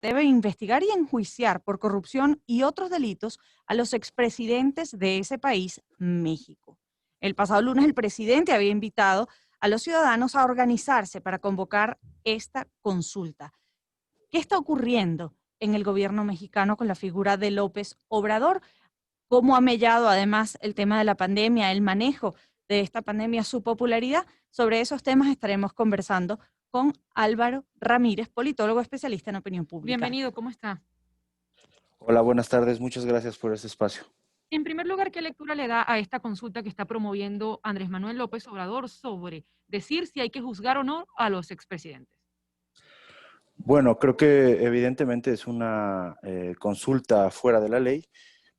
debe investigar y enjuiciar por corrupción y otros delitos a los expresidentes de ese país, México. El pasado lunes el presidente había invitado a los ciudadanos a organizarse para convocar esta consulta. ¿Qué está ocurriendo en el gobierno mexicano con la figura de López Obrador? ¿Cómo ha mellado además el tema de la pandemia, el manejo de esta pandemia, su popularidad? Sobre esos temas estaremos conversando con Álvaro Ramírez, politólogo especialista en opinión pública. Bienvenido, ¿cómo está? Hola, buenas tardes. Muchas gracias por este espacio. En primer lugar, ¿qué lectura le da a esta consulta que está promoviendo Andrés Manuel López Obrador sobre decir si hay que juzgar o no a los expresidentes? Bueno, creo que evidentemente es una consulta fuera de la ley,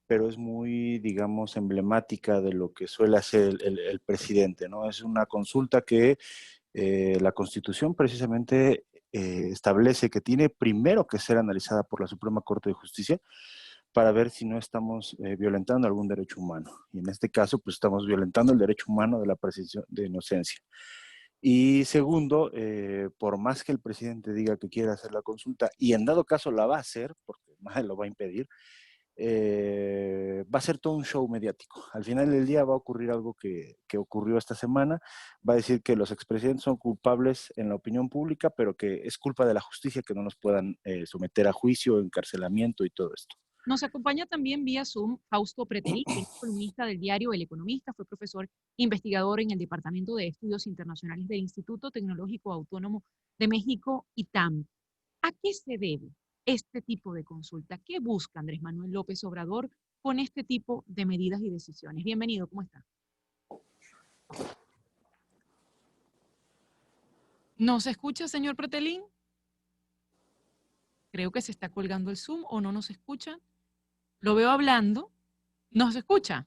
pero es muy, digamos, emblemática de lo que suele hacer el presidente, ¿no? Es una consulta que la Constitución precisamente establece que tiene primero que ser analizada por la Suprema Corte de Justicia para ver si no estamos violentando algún derecho humano. Y en este caso, pues estamos violentando el derecho humano de la presunción de inocencia. Y segundo, por más que el presidente diga que quiere hacer la consulta, y en dado caso la va a hacer, porque nadie lo va a impedir, va a ser todo un show mediático. Al final del día va a ocurrir algo que ocurrió esta semana, va a decir que los expresidentes son culpables en la opinión pública, pero que es culpa de la justicia que no nos puedan someter a juicio, encarcelamiento y todo esto. Nos acompaña también vía Zoom Fausto Pretelí, que es columnista del diario El Economista, fue profesor investigador en el Departamento de Estudios Internacionales del Instituto Tecnológico Autónomo de México, ITAM. ¿A qué se debe este tipo de consulta? ¿Qué busca Andrés Manuel López Obrador con este tipo de medidas y decisiones? Bienvenido, ¿cómo está? ¿Nos escucha, señor Pretelín? Creo que se está colgando el Zoom o no nos escucha. Lo veo hablando. ¿Nos escucha?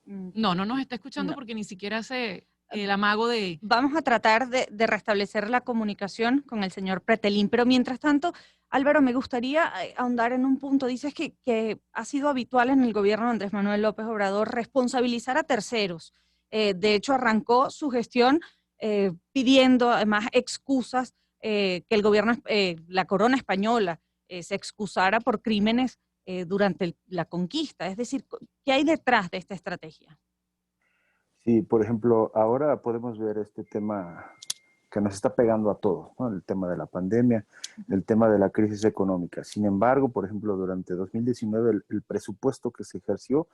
No, no nos está escuchando No. porque ni siquiera hace el amago de... Vamos a tratar de restablecer la comunicación con el señor Pretelín, pero mientras tanto, Álvaro, me gustaría ahondar en un punto. Dices que ha sido habitual en el gobierno de Andrés Manuel López Obrador responsabilizar a terceros. De hecho, arrancó su gestión pidiendo además excusas, que el gobierno, la corona española, se excusara por crímenes durante la conquista. Es decir, ¿qué hay detrás de esta estrategia? Sí, por ejemplo, ahora podemos ver este tema que nos está pegando a todos, ¿no? El tema de la pandemia, el tema de la crisis económica. Sin embargo, por ejemplo, durante 2019 el presupuesto que se ejerció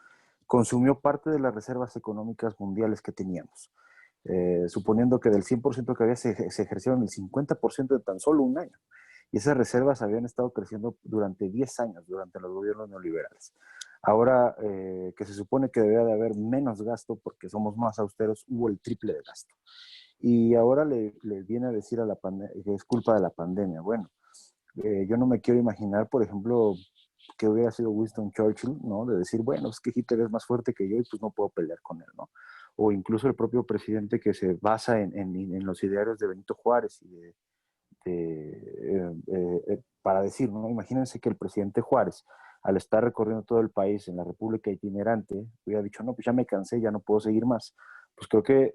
consumió parte de las reservas económicas mundiales que teníamos, suponiendo que del 100% que había se ejercieron el 50% en tan solo un año. Y esas reservas habían estado creciendo durante 10 años, durante los gobiernos neoliberales. Ahora que se supone que debería de haber menos gasto porque somos más austeros, hubo el triple de gasto. Y ahora le viene a decir a la que es culpa de la pandemia. Bueno, yo no me quiero imaginar, por ejemplo, que hubiera sido Winston Churchill, ¿no? De decir, bueno, es que Hitler es más fuerte que yo y pues no puedo pelear con él, ¿no? O incluso el propio presidente que se basa en los idearios de Benito Juárez y para decir, ¿no? Imagínense que el presidente Juárez, al estar recorriendo todo el país en la República itinerante, hubiera dicho, no, pues ya me cansé, ya no puedo seguir más. Pues creo que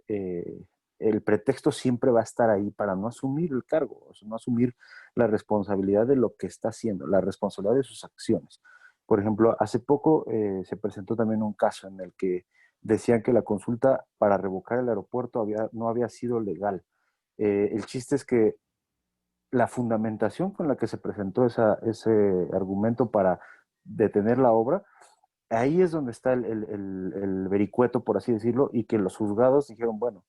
el pretexto siempre va a estar ahí para no asumir el cargo, o sea, no asumir la responsabilidad de lo que está haciendo, la responsabilidad de sus acciones. Por ejemplo, hace poco se presentó también un caso en el que decían que la consulta para revocar el aeropuerto no había sido legal. El chiste es que la fundamentación con la que se presentó ese argumento para detener la obra, ahí es donde está el vericueto, por así decirlo, y que los juzgados dijeron, bueno,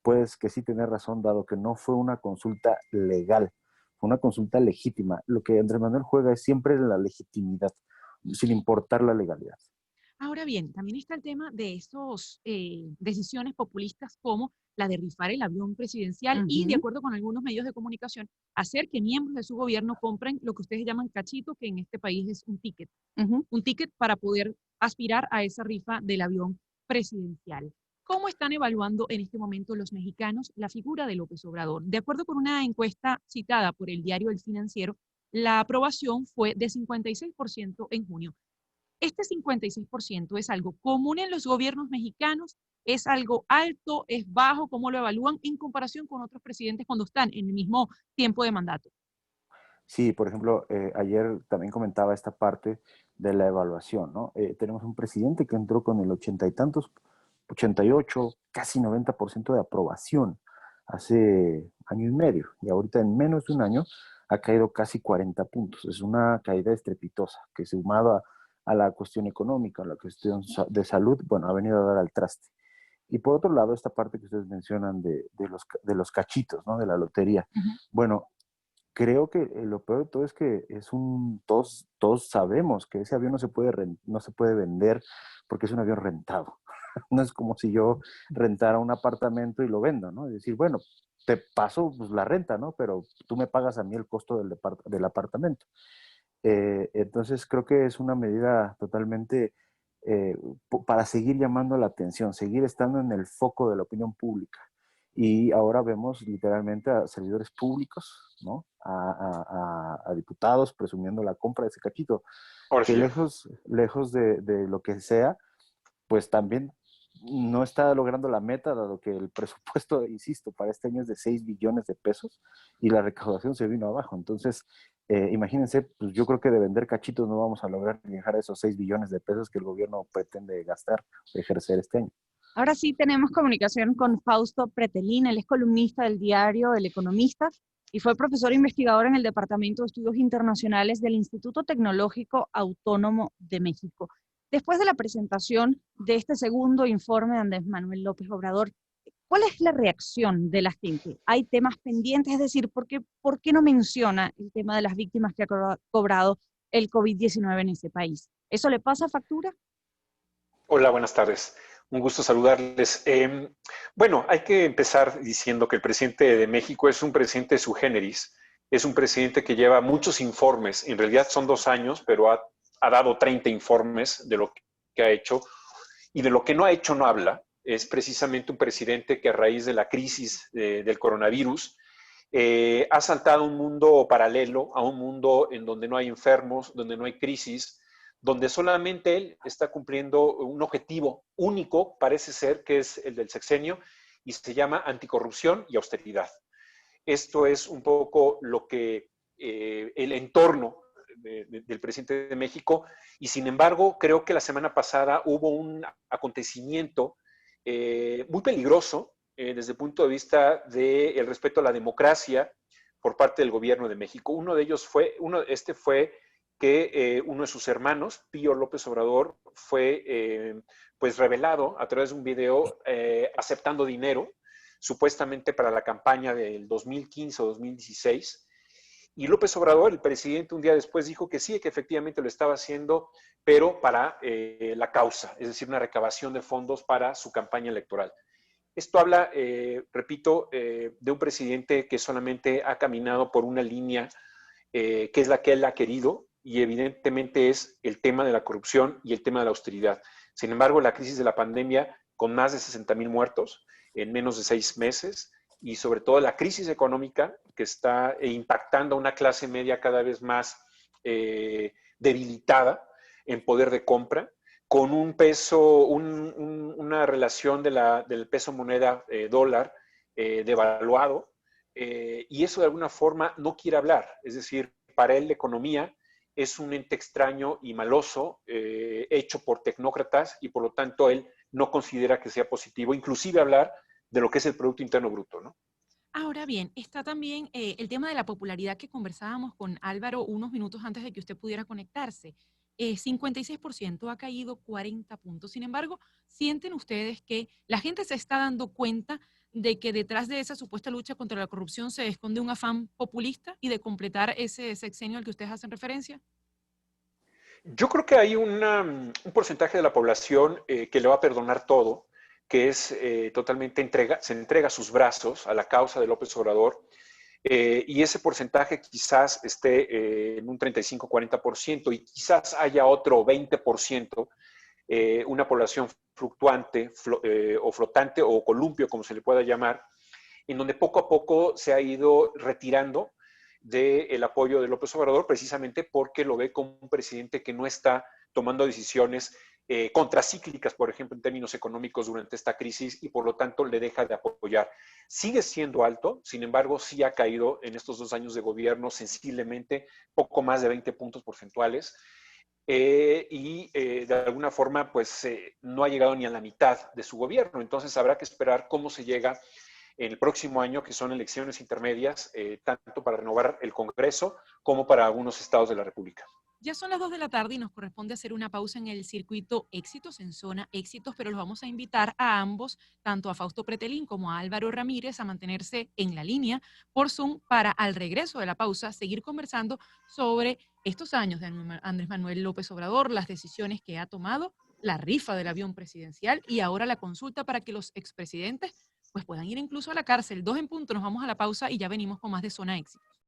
pues que sí tiene razón, dado que no fue una consulta legal, fue una consulta legítima. Lo que Andrés Manuel juega es siempre la legitimidad, sin importar la legalidad. Ahora bien, también está el tema de esas decisiones populistas como la de rifar el avión presidencial y, de acuerdo con algunos medios de comunicación, hacer que miembros de su gobierno compren lo que ustedes llaman cachito, que en este país es un ticket para poder aspirar a esa rifa del avión presidencial. ¿Cómo están evaluando en este momento los mexicanos la figura de López Obrador? De acuerdo con una encuesta citada por el diario El Financiero, la aprobación fue de 56% en junio. Este 56% es algo común en los gobiernos mexicanos, es algo alto, es bajo, ¿cómo lo evalúan en comparación con otros presidentes cuando están en el mismo tiempo de mandato? Sí, por ejemplo, ayer también comentaba esta parte de la evaluación, ¿no? Tenemos un presidente que entró con el 80 y tantos, 88, casi 90% de aprobación hace año y medio, y ahorita en menos de un año ha caído casi 40 puntos. Es una caída estrepitosa que sumada a la cuestión económica, a la cuestión de salud, bueno, ha venido a dar al traste. Y por otro lado, esta parte que ustedes mencionan de los cachitos, ¿no? De la lotería. Ujú. Bueno, creo que lo peor de todo es que todos sabemos que ese avión no se puede vender porque es un avión rentado. No es como si yo rentara un apartamento y lo vendo, ¿no? Es decir, bueno, te paso pues, la renta, ¿no? Pero tú me pagas a mí el costo del apartamento. Entonces creo que es una medida totalmente para seguir llamando la atención, seguir estando en el foco de la opinión pública. Y ahora vemos literalmente a servidores públicos, ¿no? A diputados presumiendo la compra de ese cachito, Ahora que sí ya. lejos de lo que sea, pues también no está logrando la meta, dado que el presupuesto, insisto, para este año es de 6 billones de pesos y la recaudación se vino abajo. Entonces, imagínense, pues yo creo que de vender cachitos no vamos a lograr llegar a esos 6 billones de pesos que el gobierno pretende gastar, ejercer este año. Ahora sí tenemos comunicación con Fausto Pretelín, él es columnista del diario El Economista y fue profesor investigador en el Departamento de Estudios Internacionales del Instituto Tecnológico Autónomo de México. Después de la presentación de este segundo informe de Andrés Manuel López Obrador, ¿cuál es la reacción de la gente? ¿Hay temas pendientes? Es decir, ¿por qué no menciona el tema de las víctimas que ha cobrado el COVID-19 en ese país? ¿Eso le pasa factura? Hola, buenas tardes. Un gusto saludarles. Bueno, hay que empezar diciendo que el presidente de México es un presidente sui generis, es un presidente que lleva muchos informes, en realidad son 2 años, pero ha dado 30 informes de lo que ha hecho y de lo que no ha hecho no habla. Es precisamente un presidente que a raíz de la crisis del coronavirus ha saltado a un mundo paralelo, a un mundo en donde no hay enfermos, donde no hay crisis, donde solamente él está cumpliendo un objetivo único, parece ser, que es el del sexenio, y se llama anticorrupción y austeridad. Esto es un poco lo que el entorno del presidente de México, y sin embargo, creo que la semana pasada hubo un acontecimiento muy peligroso desde el punto de vista del respeto a la democracia por parte del gobierno de México. Uno de ellos fue que uno de sus hermanos, Pío López Obrador, fue pues revelado a través de un video aceptando dinero, supuestamente para la campaña del 2015 o 2016. Y López Obrador, el presidente, un día después dijo que sí, que efectivamente lo estaba haciendo, pero para la causa, es decir, una recabación de fondos para su campaña electoral. Esto habla, repito, de un presidente que solamente ha caminado por una línea que es la que él ha querido, y evidentemente es el tema de la corrupción y el tema de la austeridad. Sin embargo, la crisis de la pandemia, con más de 60,000 muertos en menos de 6 meses, y sobre todo la crisis económica que está impactando a una clase media cada vez más debilitada en poder de compra, con un peso, una relación del peso moneda dólar devaluado, y eso de alguna forma no quiere hablar. Es decir, para él la economía es un ente extraño y maloso, hecho por tecnócratas, y por lo tanto él no considera que sea positivo, inclusive hablar de lo que es el Producto Interno Bruto, ¿no? Ahora bien, está también el tema de la popularidad que conversábamos con Álvaro unos minutos antes de que usted pudiera conectarse. 56% ha caído 40 puntos. Sin embargo, ¿sienten ustedes que la gente se está dando cuenta de que detrás de esa supuesta lucha contra la corrupción se esconde un afán populista y de completar ese sexenio al que ustedes hacen referencia? Yo creo que hay un porcentaje de la población que le va a perdonar todo, que es totalmente se entrega sus brazos a la causa de López Obrador, y ese porcentaje quizás esté en un 35-40%, y quizás haya otro 20%, una población fluctuante o flotante o columpio, como se le pueda llamar, en donde poco a poco se ha ido retirando del apoyo de López Obrador, precisamente porque lo ve como un presidente que no está tomando decisiones contracíclicas, por ejemplo, en términos económicos durante esta crisis y por lo tanto le deja de apoyar. Sigue siendo alto, sin embargo, sí ha caído en estos 2 años de gobierno sensiblemente, poco más de 20 puntos porcentuales. De alguna forma, pues no ha llegado ni a la mitad de su gobierno. Entonces habrá que esperar cómo se llega en el próximo año, que son elecciones intermedias, tanto para renovar el Congreso como para algunos estados de la República. Ya son las 2 de la tarde y nos corresponde hacer una pausa en el circuito Éxitos, en zona Éxitos, pero los vamos a invitar a ambos, tanto a Fausto Pretelín como a Álvaro Ramírez, a mantenerse en la línea por Zoom para al regreso de la pausa seguir conversando sobre estos años de Andrés Manuel López Obrador, las decisiones que ha tomado, la rifa del avión presidencial y ahora la consulta para que los expresidentes pues puedan ir incluso a la cárcel. 2 en punto, nos vamos a la pausa y ya venimos con más de Zona Éxitos.